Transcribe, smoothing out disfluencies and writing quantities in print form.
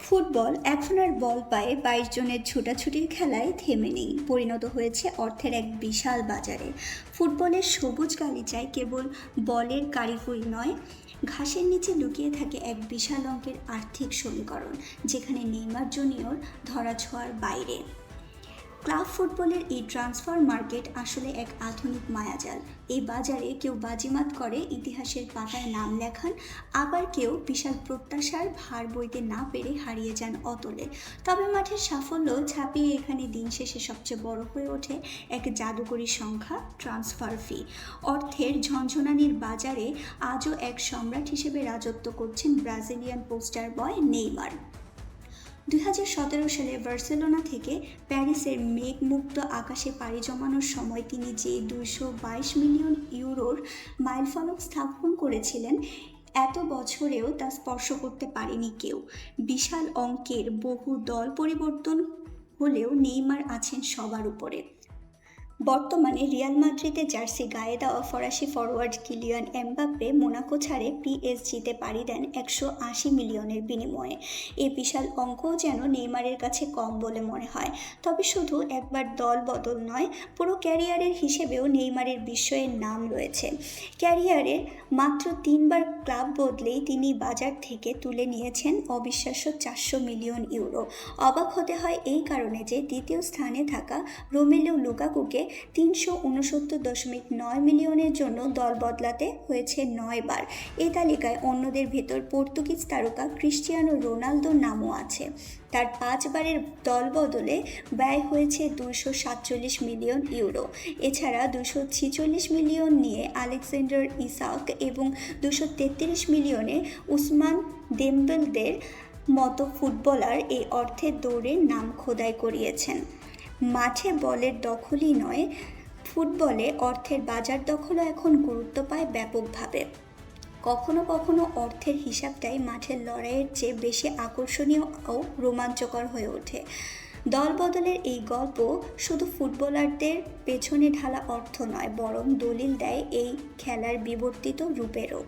Football এখন আর বল পায়ে ২২ জনের ছোটাছুটির খেলায় থেমে নেই, পরিণত হয়েছে অর্থের এক বিশাল বাজারে। ফুটবলের সবুজ গালিচায় কেবল বলের কারিগরি নয়, ঘাসের নিচে লুকিয়ে থাকে এক বিশাল অঙ্কের আর্থিক সমীকরণ, যেখানে নেইমার জুনিয়র ধরাছোঁয়ার বাইরে। ক্লাব ফুটবলের এই ট্রান্সফার মার্কেট আসলে এক আধুনিক মায়াজাল। এই বাজারে কেউ বাজিমাত করে ইতিহাসের পাতায় নাম লেখান, আবার কেউ বিশাল প্রত্যাশার ভার বইতে না পেরে হারিয়ে যান অতলে। তবে মাঠের সাফল্য ছাপিয়ে এখানে দিন শেষে সবচেয়ে বড় হয়ে ওঠে এক জাদুকরী সংখ্যা, ট্রান্সফার ফি। অর্থের ঝনঝনানির বাজারে আজও এক সম্রাট হিসেবে রাজত্ব করছেন ব্রাজিলিয়ান পোস্টার বয় নেইমার। ২০১৭ সালে বার্সেলোনা থেকে প্যারিসের মেঘমুক্ত আকাশে পাড়ি জমানোর সময় তিনি যে ২২২ মিলিয়ন ইউরোর মাইলফলক স্থাপন করেছিলেন, এত বছরেও তা স্পর্শ করতে পারেনি কেউ। বিশাল অঙ্কের বহু দল পরিবর্তন হলেও নেইমার আছেন সবার উপরে। বর্তমানে রিয়াল মাদ্রিদে জার্সি গায়ে দেওয়া ফরাসি ফরোয়ার্ড কিলিয়ান এমবাপ্পে মোনাকো ছাড়ে পিএসজিতে পাড়ি দেন ১৮০ মিলিয়নের বিনিময়ে। এই বিশাল অঙ্কও যেন নেইমারের কাছে কম বলে মনে হয়। তবে শুধু একবার দল বদল নয়, পুরো ক্যারিয়ারের হিসেবেও নেইমারের বিস্ময়ের নাম রয়েছে। ক্যারিয়ারে মাত্র ৩বার ক্লাব বদলেই তিনি বাজার থেকে তুলে নিয়েছেন অবিশ্বাস্য ৪০০ মিলিয়ন ইউরো। অবাক হতে হয় এই কারণে যে দ্বিতীয় স্থানে থাকা রোমেলু লুকাকুকে ৩৬৯.৯ মিলিয়নের জন্য দল বদলাতে হয়েছে ৯ বার। এই তালিকায় অন্যদের ভেতর পর্তুগিজ তারকা ক্রিস্টিয়ানো রোনালদোর নামও আছে। তার ৫ বারের দল বদলে ব্যয় হয়েছে ২৪৭ মিলিয়ন ইউরো। এছাড়া ২৪৬ মিলিয়ন নিয়ে আলেকজান্ডার ইসাক এবং ২৩৩ মিলিয়নে উসমান দেমবেলেদের মতো ফুটবলার এই অর্থের দৌড়ে নাম খোদাই করিয়েছেন। মাঠে বলের দখলই নয়, ফুটবলে অর্থের বাজার দখলও এখন গুরুত্ব পায় ব্যাপকভাবে। কখনো কখনো অর্থের হিসাবটাই মাঠের লড়াইয়ের চেয়ে বেশি আকর্ষণীয় ও রোমাঞ্চকর হয়ে ওঠে। দল বদলের এই গল্প শুধু ফুটবলারদের পেছনে ঢালা অর্থ নয়, বরং দলিল দেয় এই খেলার বিবর্তিত রূপেরও।